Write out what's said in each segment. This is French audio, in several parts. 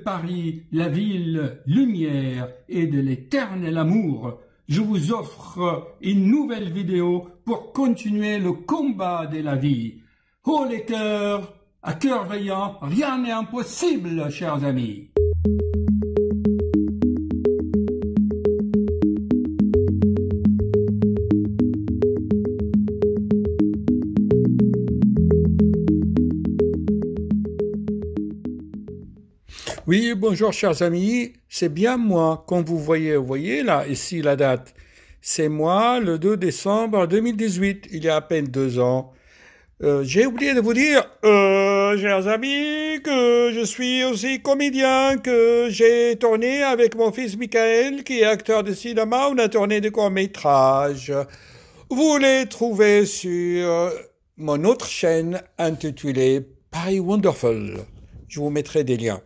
Paris, la ville lumière et de l'éternel amour, je vous offre une nouvelle vidéo pour continuer le combat de la vie. Oh les cœurs, à cœur veillant, rien n'est impossible, chers amis. Oui, bonjour chers amis, c'est bien moi, comme vous voyez là, ici la date. C'est moi, le 2 décembre 2018, il y a à peine 2 ans. J'ai oublié de vous dire, chers amis, que je suis aussi comédien, que j'ai tourné avec mon fils Michael, qui est acteur de cinéma, on a tourné des courts-métrages. Vous les trouvez sur mon autre chaîne intitulée Paris Wonderful. Je vous mettrai des liens.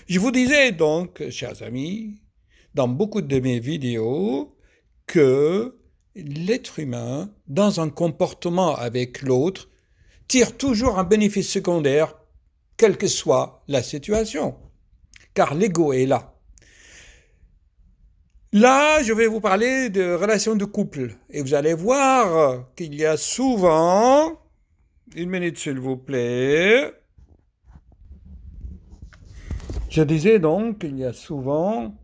Je vous disais donc, chers amis, dans beaucoup de mes vidéos, que l'être humain, dans un comportement avec l'autre, tire toujours un bénéfice secondaire, quelle que soit la situation, car l'ego est là. Là, je vais vous parler de relations de couple, et vous allez voir qu'il y a souvent, une minute s'il vous plaît, je disais donc qu'il y a souvent,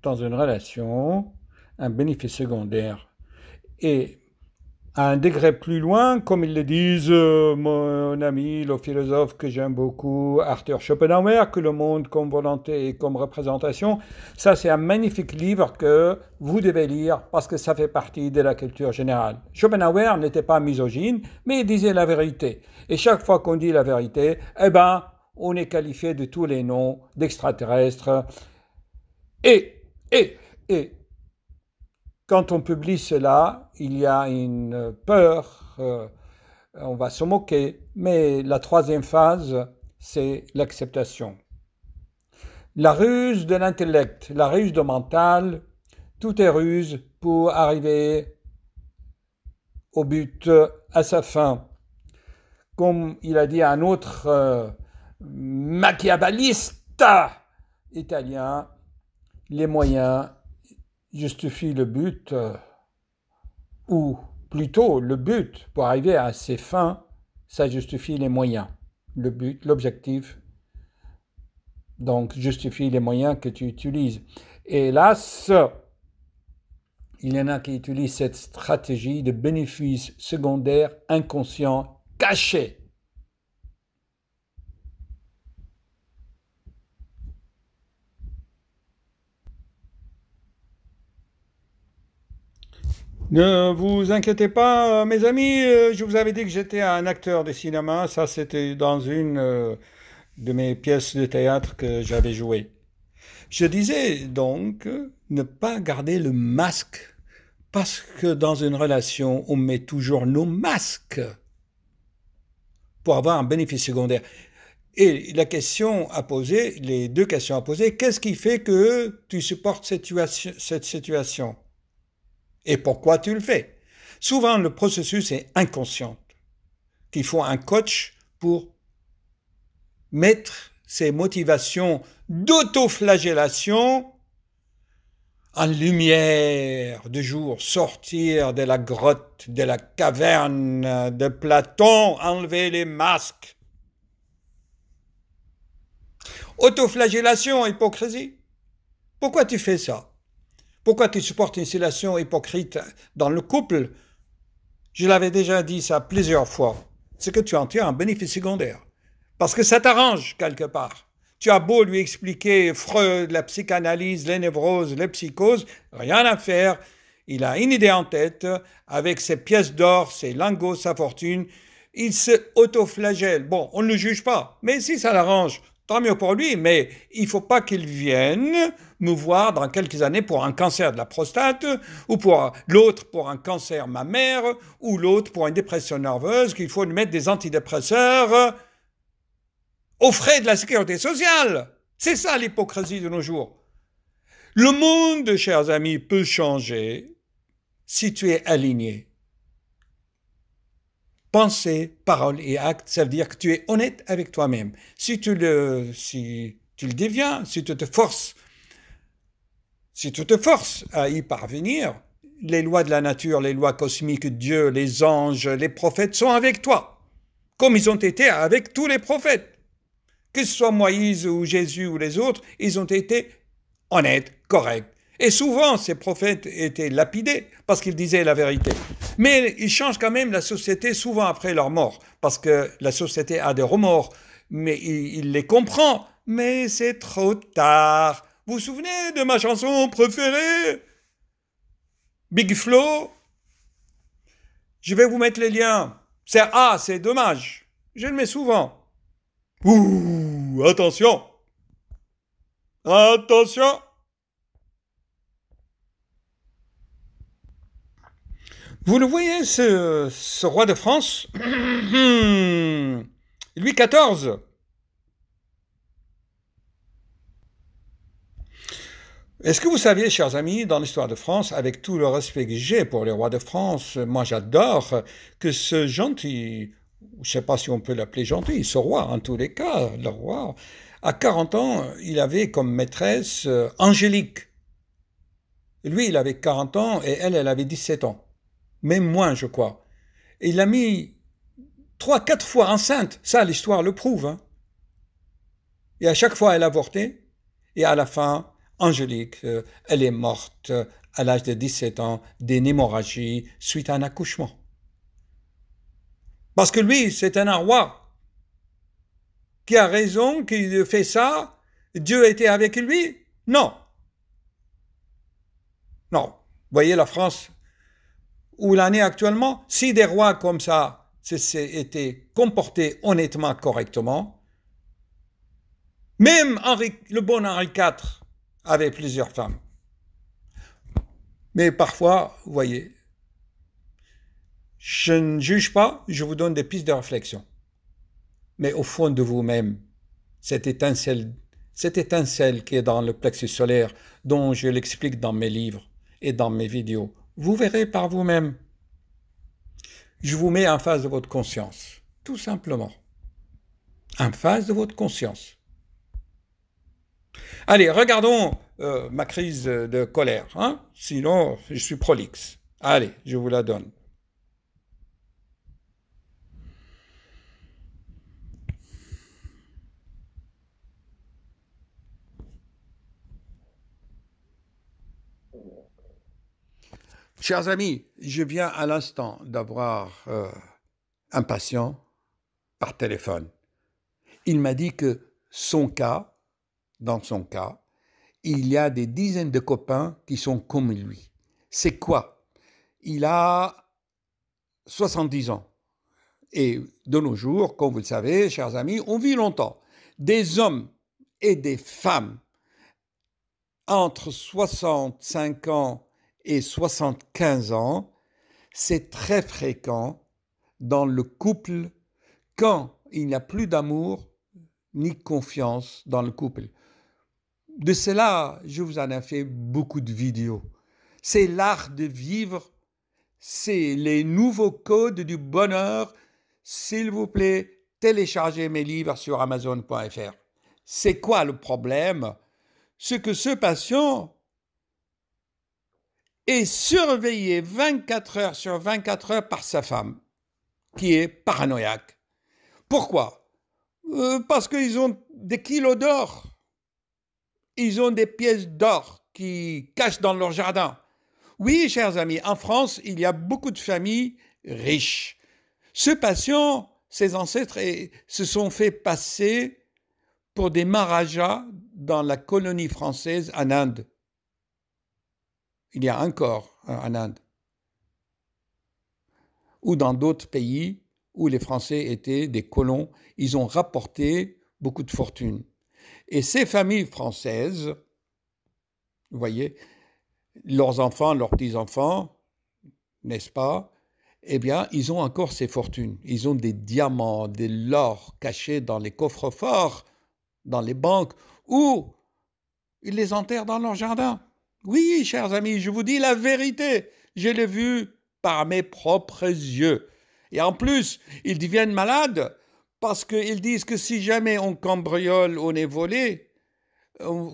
dans une relation, un bénéfice secondaire. Et à un degré plus loin, comme ils le disent mon ami, le philosophe que j'aime beaucoup, Arthur Schopenhauer, que le monde comme volonté et comme représentation, ça c'est un magnifique livre que vous devez lire parce que ça fait partie de la culture générale. Schopenhauer n'était pas misogyne, mais il disait la vérité. Et chaque fois qu'on dit la vérité, eh ben, on est qualifié de tous les noms d'extraterrestres. Et, quand on publie cela, il y a une peur, on va se moquer, mais la troisième phase, c'est l'acceptation. La ruse de l'intellect, la ruse du mental, tout est ruse pour arriver au but, à sa fin. Comme il a dit un autre machiavelliste italien, les moyens justifient le but, ou plutôt le but pour arriver à ses fins, ça justifie les moyens. Le but, l'objectif, donc justifie les moyens que tu utilises. Et hélas, il y en a qui utilisent cette stratégie de bénéfice secondaire inconscient caché. Ne vous inquiétez pas, mes amis, je vous avais dit que j'étais un acteur de cinéma, ça c'était dans une de mes pièces de théâtre que j'avais jouées. Je disais donc ne pas garder le masque, parce que dans une relation, on met toujours nos masques pour avoir un bénéfice secondaire. Et la question à poser, les deux questions à poser, qu'est-ce qui fait que tu supportes cette situation? Et pourquoi tu le fais? Souvent, le processus est inconscient, qu'il faut un coach pour mettre ces motivations d'autoflagellation en lumière de jour, sortir de la grotte, de la caverne de Platon, enlever les masques. Autoflagellation, hypocrisie. Pourquoi tu fais ça? Pourquoi tu supportes une situation hypocrite dans le couple? Je l'avais déjà dit ça plusieurs fois. C'est que tu en tires un bénéfice secondaire. Parce que ça t'arrange quelque part. Tu as beau lui expliquer Freud, la psychanalyse, les névroses, les psychoses, rien à faire. Il a une idée en tête, avec ses pièces d'or, ses lingots, sa fortune. Il se autoflagelle. Bon, on ne le juge pas, mais si ça l'arrange, tant mieux pour lui, mais il ne faut pas qu'il vienne me voir dans quelques années pour un cancer de la prostate, ou pour l'autre pour un cancer mammaire, ou l'autre pour une dépression nerveuse, qu'il faut lui mettre des antidépresseurs aux frais de la sécurité sociale. C'est ça l'hypocrisie de nos jours. Le monde, chers amis, peut changer si tu es aligné. Pensée, parole et acte, ça veut dire que tu es honnête avec toi-même. Si tu Tu le deviens si tu te forces. Si tu te forces à y parvenir, les lois de la nature, les lois cosmiques, Dieu, les anges, les prophètes sont avec toi, comme ils ont été avec tous les prophètes. Que ce soit Moïse ou Jésus ou les autres, ils ont été honnêtes, corrects. Et souvent, ces prophètes étaient lapidés parce qu'ils disaient la vérité. Mais ils changent quand même la société souvent après leur mort, parce que la société a des remords, mais il les comprend. Mais c'est trop tard. Vous vous souvenez de ma chanson préférée? Big Flo? Je vais vous mettre les liens. C'est dommage. Je le mets souvent. Ouh, attention. Attention. Vous le voyez, ce roi de France, Louis XIV. Est-ce que vous saviez, chers amis, dans l'histoire de France, avec tout le respect que j'ai pour les rois de France, moi j'adore que ce gentil, je ne sais pas si on peut l'appeler gentil, ce roi en tous les cas, le roi, à 40 ans, il avait comme maîtresse Angélique. Lui, il avait 40 ans et elle avait 17 ans. Même moins, je crois. Et il l'a mis 3-4 fois enceinte. Ça, l'histoire le prouve. Hein. Et à chaque fois, elle a avorté. Et à la fin, Angélique, elle est morte à l'âge de 17 ans d'une hémorragie suite à un accouchement. Parce que lui, c'est un roi qui a raison, qui fait ça. Dieu était avec lui? Non. Non. Vous voyez la France où l'on est actuellement, si des rois comme ça étaient comportés honnêtement, correctement, même le bon Henri IV avait plusieurs femmes. Mais parfois, vous voyez, je ne juge pas, je vous donne des pistes de réflexion. Mais au fond de vous-même, cette étincelle qui est dans le plexus solaire, dont je l'explique dans mes livres et dans mes vidéos, vous verrez par vous-même. Je vous mets en face de votre conscience, tout simplement. En face de votre conscience. Allez, regardons ma crise de colère. Hein? Sinon, je suis prolixe. Allez, je vous la donne. Chers amis, je viens à l'instant d'avoir un patient par téléphone. Il m'a dit que dans son cas, il y a des dizaines de copains qui sont comme lui. C'est quoi? Il a 70 ans. Et de nos jours, comme vous le savez, chers amis, on vit longtemps. Des hommes et des femmes entre 65 ans et 75 ans, c'est très fréquent dans le couple quand il n'y a plus d'amour ni confiance dans le couple. De cela, je vous en ai fait beaucoup de vidéos. C'est l'art de vivre, c'est les nouveaux codes du bonheur. S'il vous plaît, téléchargez mes livres sur Amazon.fr. C'est quoi le problème? C'est que ce patient est surveillé 24 heures sur 24 heures par sa femme, qui est paranoïaque. Pourquoi? Parce qu'ils ont des kilos d'or. Ils ont des pièces d'or qui cachent dans leur jardin. Oui, chers amis, en France, il y a beaucoup de familles riches. Ce patient, ses ancêtres se sont fait passer pour des Maharajas dans la colonie française en Inde. Il y a encore en Inde. Ou dans d'autres pays où les Français étaient des colons, ils ont rapporté beaucoup de fortune. Et ces familles françaises, vous voyez, leurs enfants, leurs petits-enfants, n'est-ce pas? Eh bien, ils ont encore ces fortunes. Ils ont des diamants, de l'or cachés dans les coffres-forts, dans les banques, ou ils les enterrent dans leur jardin. Oui, chers amis, je vous dis la vérité. Je l'ai vu par mes propres yeux. Et en plus, ils deviennent malades parce qu'ils disent que si jamais on cambriole, on est volé,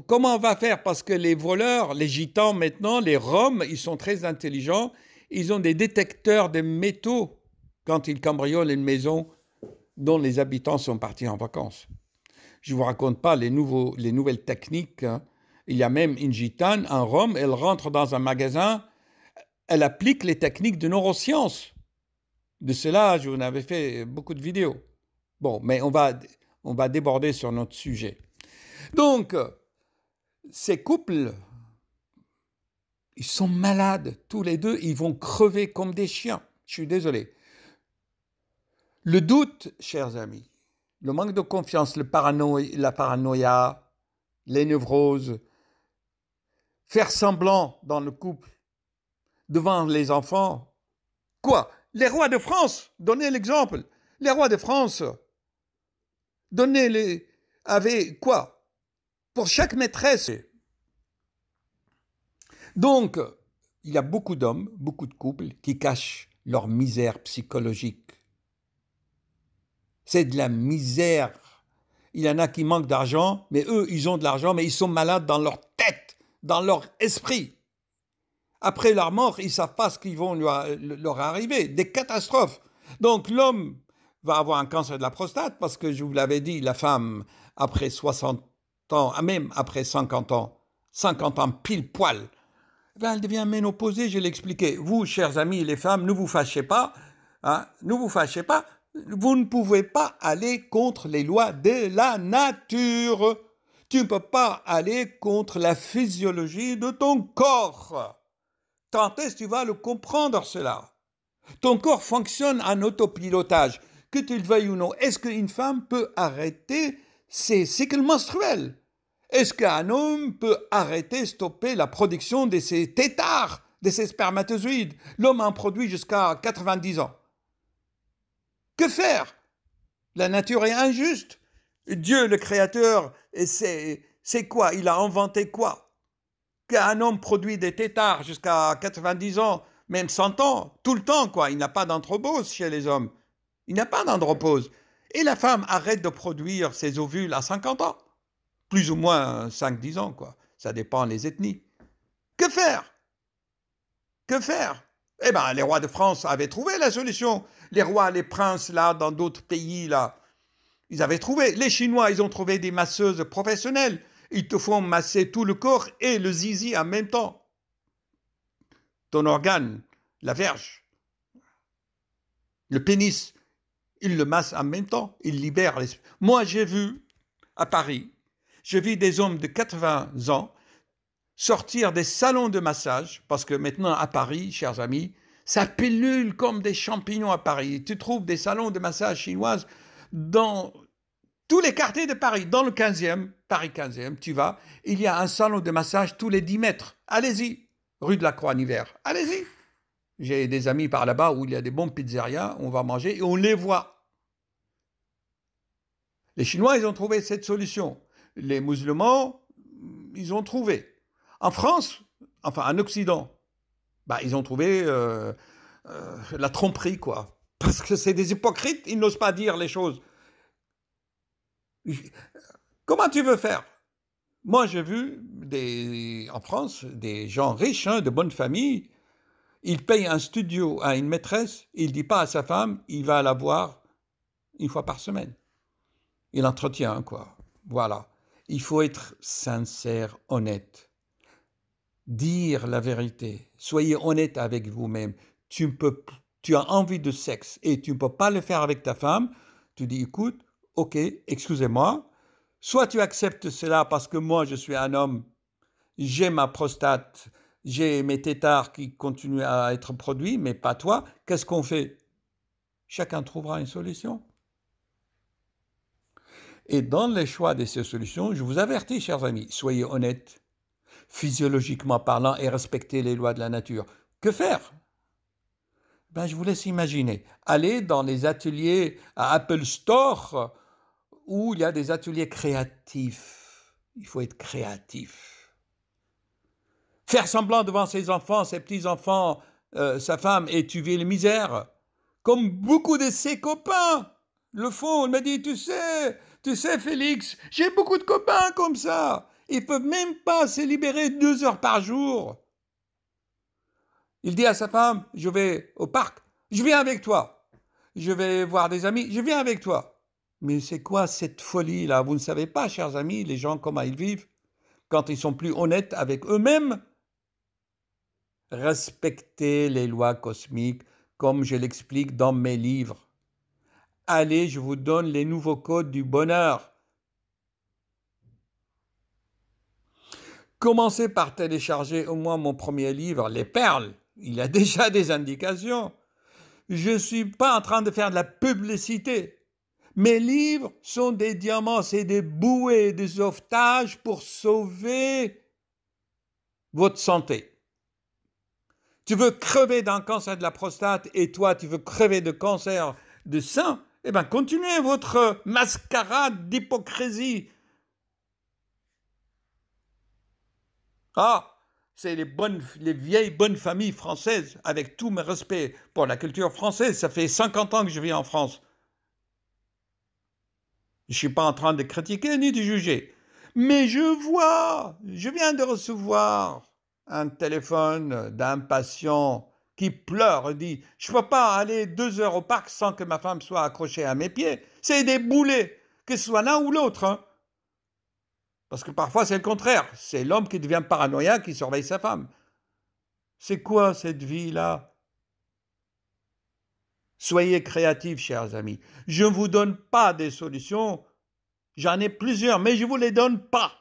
Comment on va faire? Parce que les voleurs, les gitans maintenant, les Roms, ils sont très intelligents. Ils ont des détecteurs de métaux quand ils cambriolent une maison dont les habitants sont partis en vacances. Je ne vous raconte pas les nouvelles techniques. Hein. Il y a même une gitane en Rome, elle rentre dans un magasin, elle applique les techniques de neurosciences. De cela, je vous en avais fait beaucoup de vidéos. Bon, mais on va déborder sur notre sujet. Donc, ces couples, ils sont malades, tous les deux, ils vont crever comme des chiens. Je suis désolé. Le doute, chers amis, le manque de confiance, la paranoïa, les névroses, faire semblant dans le couple, devant les enfants. Quoi? Les rois de France, donnez l'exemple. Les rois de France, avaient quoi? Pour chaque maîtresse. Donc, il y a beaucoup d'hommes, beaucoup de couples qui cachent leur misère psychologique. C'est de la misère. Il y en a qui manquent d'argent, mais eux, ils ont de l'argent, mais ils sont malades dans leur tête, dans leur esprit. Après leur mort, ils ne savent pas ce qui va leur arriver, des catastrophes. Donc l'homme va avoir un cancer de la prostate, parce que je vous l'avais dit, la femme, après 60 ans, même après 50 ans pile poil, elle devient ménopausée, je l'ai expliqué. Vous, chers amis, les femmes, ne vous fâchez pas, hein, ne vous fâchez pas, vous ne pouvez pas aller contre les lois de la nature. Tu ne peux pas aller contre la physiologie de ton corps. Quand est-ce que tu vas le comprendre, cela? Ton corps fonctionne en autopilotage, que tu le veuilles ou non. Est-ce qu'une femme peut arrêter ses cycles menstruels? Est-ce qu'un homme peut arrêter, stopper la production de ses têtards, de ses spermatozoïdes? L'homme en produit jusqu'à 90 ans. Que faire? La nature est injuste. Dieu, le Créateur, c'est quoi? Il a inventé quoi? Qu'un homme produit des têtards jusqu'à 90 ans, même 100 ans, tout le temps, quoi. Il n'a pas d'andropause chez les hommes. Il n'a pas d'andropause. Et la femme arrête de produire ses ovules à 50 ans. Plus ou moins 5-10 ans, quoi. Ça dépend des ethnies. Que faire? Que faire? Eh bien, les rois de France avaient trouvé la solution. Les rois, les princes, là, dans d'autres pays, là, ils avaient trouvé. Les Chinois, ils ont trouvé des masseuses professionnelles. Ils te font masser tout le corps et le zizi en même temps. Ton organe, la verge, le pénis, ils le massent en même temps. Ils libèrent l'esprit. Moi, j'ai vu, à Paris, j'ai vu des hommes de 80 ans sortir des salons de massage, parce que maintenant, à Paris, chers amis, ça pullule comme des champignons à Paris. Tu trouves des salons de massage chinoises dans tous les quartiers de Paris, dans le 15e, Paris 15e, tu vas, il y a un salon de massage tous les 10 mètres. Allez-y, rue de la Croix-Niver. Allez-y. J'ai des amis par là-bas où il y a des bons pizzerias, on va manger et on les voit. Les Chinois, ils ont trouvé cette solution. Les musulmans, ils ont trouvé. En France, enfin en Occident, ils ont trouvé la tromperie, quoi. Parce que c'est des hypocrites, ils n'osent pas dire les choses. Comment tu veux faire? Moi, j'ai vu en France des gens riches, de bonne famille. Il paye un studio à une maîtresse, il ne dit pas à sa femme, il va la voir une fois par semaine. Il entretient, quoi. Voilà. Il faut être sincère, honnête. Dire la vérité. Soyez honnête avec vous-même. Tu as envie de sexe et tu ne peux pas le faire avec ta femme. Tu dis, écoute, ok, excusez-moi. Soit tu acceptes cela parce que moi, je suis un homme, j'ai ma prostate, j'ai mes têtards qui continuent à être produits, mais pas toi. Qu'est-ce qu'on fait? Chacun trouvera une solution. Et dans le choix de ces solutions, je vous avertis, chers amis, soyez honnêtes, physiologiquement parlant, et respectez les lois de la nature. Que faire? Je vous laisse imaginer. Allez dans les ateliers à Apple Store où il y a des ateliers créatifs. Il faut être créatif. Faire semblant devant ses enfants, ses petits-enfants, sa femme, et tu vis la misère. Comme beaucoup de ses copains le font. Il m'a dit, tu sais, Félix, j'ai beaucoup de copains comme ça. Ils ne peuvent même pas se libérer 2 heures par jour. Il dit à sa femme, je vais au parc, je viens avec toi. Je vais voir des amis, je viens avec toi. Mais c'est quoi cette folie-là? Vous ne savez pas, chers amis, les gens, comment ils vivent quand ils sont plus honnêtes avec eux-mêmes. Respectez les lois cosmiques comme je l'explique dans mes livres. Allez, je vous donne les nouveaux codes du bonheur. Commencez par télécharger au moins mon premier livre, Les Perles. Il y a déjà des indications. Je ne suis pas en train de faire de la publicité. Mes livres sont des diamants, c'est des bouées de sauvetage pour sauver votre santé. Tu veux crever d'un cancer de la prostate et toi, tu veux crever de cancer de sein, eh bien, continuez votre mascarade d'hypocrisie. Ah, c'est les vieilles bonnes familles françaises, avec tout mes respect pour la culture française. Ça fait 50 ans que je vis en France. Je ne suis pas en train de critiquer ni de juger. Mais je viens de recevoir un téléphone d'un patient qui pleure et dit « Je ne peux pas aller 2 heures au parc sans que ma femme soit accrochée à mes pieds. » C'est des boulets, que ce soit l'un ou l'autre. Hein. Parce que parfois c'est le contraire. C'est l'homme qui devient paranoïaque qui surveille sa femme. C'est quoi cette vie-là? Soyez créatifs, chers amis. Je ne vous donne pas des solutions. J'en ai plusieurs, mais je ne vous les donne pas.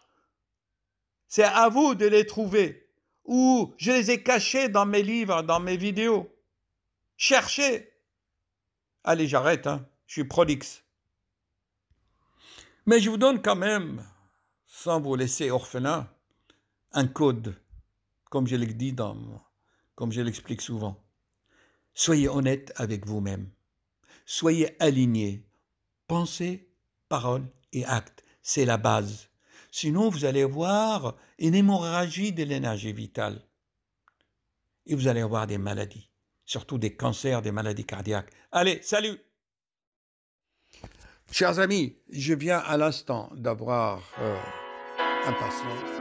C'est à vous de les trouver. Ou je les ai cachés dans mes livres, dans mes vidéos. Cherchez. Allez, j'arrête, hein. Je suis prolixe. Mais je vous donne quand même, sans vous laisser orphelin, un code, comme je l'explique souvent. Soyez honnête avec vous-même. Soyez alignés. Pensée, parole et acte. C'est la base. Sinon, vous allez avoir une hémorragie de l'énergie vitale. Et vous allez avoir des maladies. Surtout des cancers, des maladies cardiaques. Allez, salut! Chers amis, je viens à l'instant d'avoir un patient